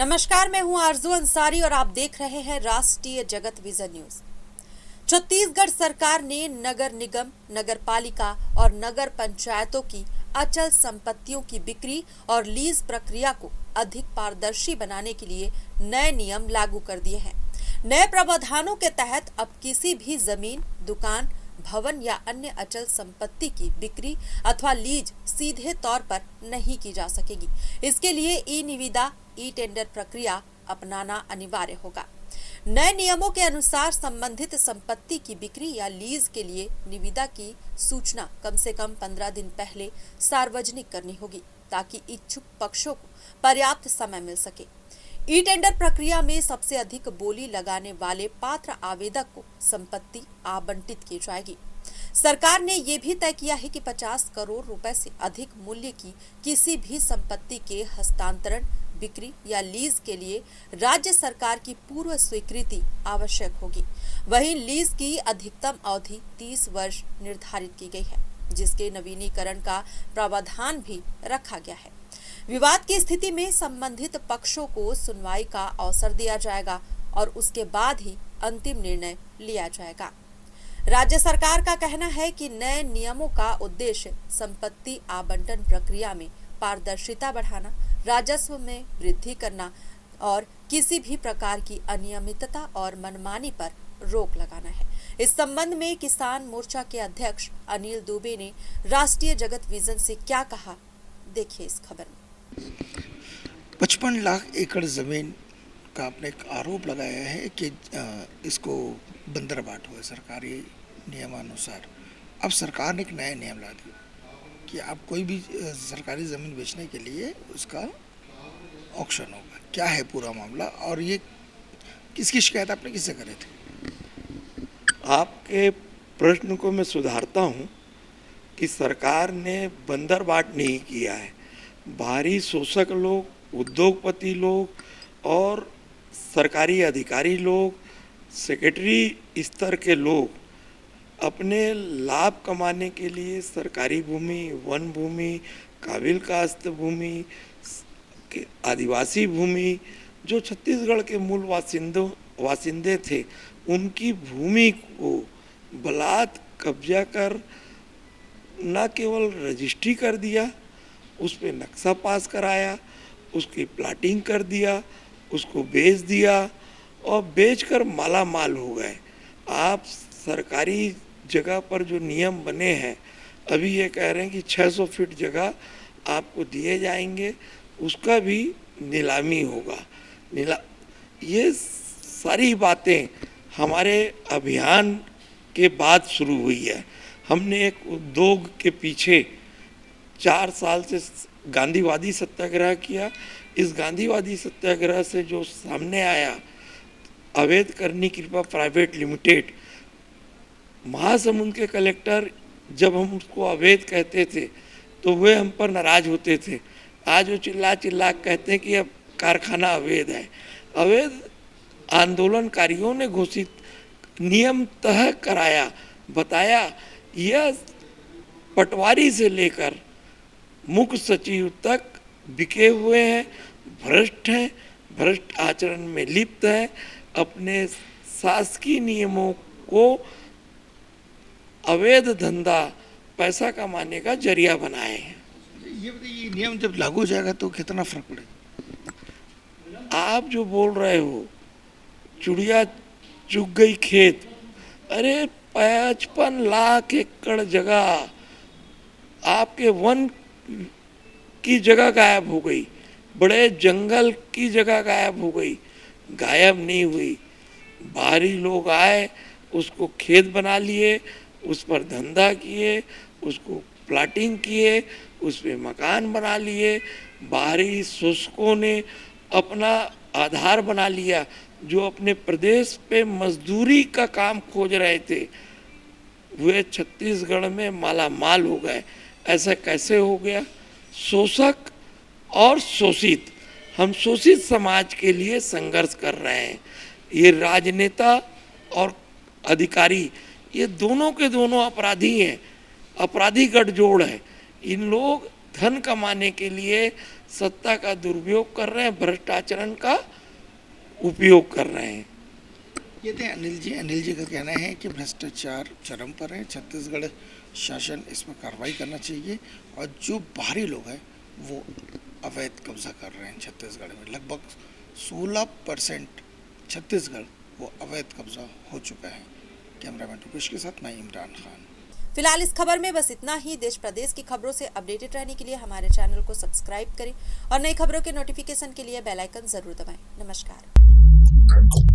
नमस्कार, मैं हूं आरजू अंसारी और आप देख रहे हैं राष्ट्रीय जगत विजन न्यूज। छत्तीसगढ़ सरकार ने नगर निगम, नगर पालिका और नगर पंचायतों की अचल संपत्तियों की बिक्री और लीज प्रक्रिया को अधिक पारदर्शी बनाने के लिए नए नियम लागू कर दिए हैं। नए प्रावधानों के तहत अब किसी भी जमीन, दुकान, भवन या अन्य अचल संपत्ति की बिक्री अथवा लीज सीधे तौर पर नहीं की जा सकेगी। इसके लिए ई निविदा, ई टेंडर प्रक्रिया अपनाना अनिवार्य होगा। नए नियमों के अनुसार संबंधित संपत्ति की बिक्री या लीज के लिए निविदा की सूचना कम से कम 15 दिन पहले सार्वजनिक करनी होगी, ताकि इच्छुक पक्षों को पर्याप्त समय मिल सके। ई टेंडर प्रक्रिया में सबसे अधिक बोली लगाने वाले पात्र आवेदक को संपत्ति आवंटित की जाएगी। सरकार ने ये भी तय किया है कि 50 करोड़ रुपए से अधिक मूल्य की किसी भी संपत्ति के हस्तांतरण, बिक्री या लीज के लिए राज्य सरकार की पूर्व स्वीकृति आवश्यक होगी। वहीं लीज की अधिकतम अवधि 30 वर्ष निर्धारित की गई है, जिसके नवीनीकरण का प्रावधान भी रखा गया है। विवाद की स्थिति में संबंधित पक्षों को सुनवाई का अवसर दिया जाएगा और उसके बाद ही अंतिम निर्णय लिया जाएगा। राज्य सरकार का कहना है कि नए नियमों का उद्देश्य संपत्ति आवंटन प्रक्रिया में पारदर्शिता बढ़ाना, राजस्व में वृद्धि करना और किसी भी प्रकार की अनियमितता और मनमानी पर रोक लगाना है। इस संबंध में किसान मोर्चा के अध्यक्ष अनिल दुबे ने राष्ट्रीय जगत विजन से क्या कहा, देखिए इस खबर में। 55 लाख एकड़ ज़मीन का आपने एक आरोप लगाया है कि इसको बंदरबाट हुआ सरकारी नियमानुसार। अब सरकार ने एक नया नियम ला दिया कि आप कोई भी सरकारी ज़मीन बेचने के लिए उसका ऑक्शन होगा। क्या है पूरा मामला और ये किसकी शिकायत आपने किससे करे थे? आपके प्रश्न को मैं सुधारता हूँ कि सरकार ने बंदरबाट नहीं किया है। बाहरी शोषक लोग, उद्योगपति लोग और सरकारी अधिकारी लोग, सेक्रेटरी स्तर के लोग अपने लाभ कमाने के लिए सरकारी भूमि, वन भूमि, काबिल काश्त भूमि, आदिवासी भूमि, जो छत्तीसगढ़ के मूल वासिंदे थे, उनकी भूमि को बलात् कब्जा कर न केवल रजिस्ट्री कर दिया, उस पर नक्शा पास कराया, उसकी प्लाटिंग कर दिया, उसको बेच दिया और बेचकर माला माल हो गए। आप सरकारी जगह पर जो नियम बने हैं, अभी ये कह रहे हैं कि 600 फीट जगह आपको दिए जाएंगे, उसका भी नीलामी होगा। ये सारी बातें हमारे अभियान के बाद शुरू हुई है। हमने एक उद्योग के पीछे 4 साल से गांधीवादी सत्याग्रह किया। इस गांधीवादी सत्याग्रह से जो सामने आया, अवैध करनी कृपा प्राइवेट लिमिटेड, महासमुंद के कलेक्टर जब हम उसको अवैध कहते थे तो वे हम पर नाराज होते थे। आज वो चिल्ला चिल्ला कहते हैं कि अब कारखाना अवैध है। अवैध आंदोलनकारियों ने घोषित नियम तय कराया, बताया यह पटवारी से लेकर मुख्य सचिव तक बिके हुए हैं, भ्रष्ट हैं, भ्रष्ट आचरण में लिप्त हैं, अपने शासकीय नियमों को अवैध धंधा, पैसा कमाने का जरिया बनाए हैं। ये बताइए, नियम जब लागू हो जाएगा तो कितना फर्क पड़ेगा? आप जो बोल रहे हो, चुड़िया चुग गई खेत, अरे 55 लाख एकड़ जगह आपके वन की जगह गायब हो गई, बड़े जंगल की जगह गायब हो गई। गायब नहीं हुई, बाहरी लोग आए, उसको खेत बना लिए, उस पर धंधा किए, उसको प्लाटिंग किए, उस पर मकान बना लिए। बाहरी शोषकों ने अपना आधार बना लिया। जो अपने प्रदेश पे मजदूरी का काम खोज रहे थे, वे छत्तीसगढ़ में माला माल हो गए। ऐसा कैसे हो गया? शोषक और शोषित, हम शोषित समाज के लिए संघर्ष कर रहे हैं। ये राजनेता और अधिकारी, ये दोनों के दोनों अपराधी हैं, अपराधी गठजोड़ है। इन लोग धन कमाने के लिए सत्ता का दुरुपयोग कर रहे हैं, भ्रष्टाचार का उपयोग कर रहे हैं। ये थे अनिल जी का कहना है कि भ्रष्टाचार चरम पर है, छत्तीसगढ़ शासन इस पर कार्रवाई करना चाहिए और जो बाहरी लोग हैं वो अवैध कब्जा कर रहे हैं छत्तीसगढ़ में। लगभग 16% छत्तीसगढ़ वो अवैध कब्जा हो चुका है। कैमरामैन रुपेश के साथ मैं इमरान खान। फिलहाल इस खबर में बस इतना ही। देश प्रदेश की खबरों से अपडेटेड रहने के लिए हमारे चैनल को सब्सक्राइब करें और नई खबरों के नोटिफिकेशन के लिए बेल आइकन जरूर दबाएं। नमस्कार।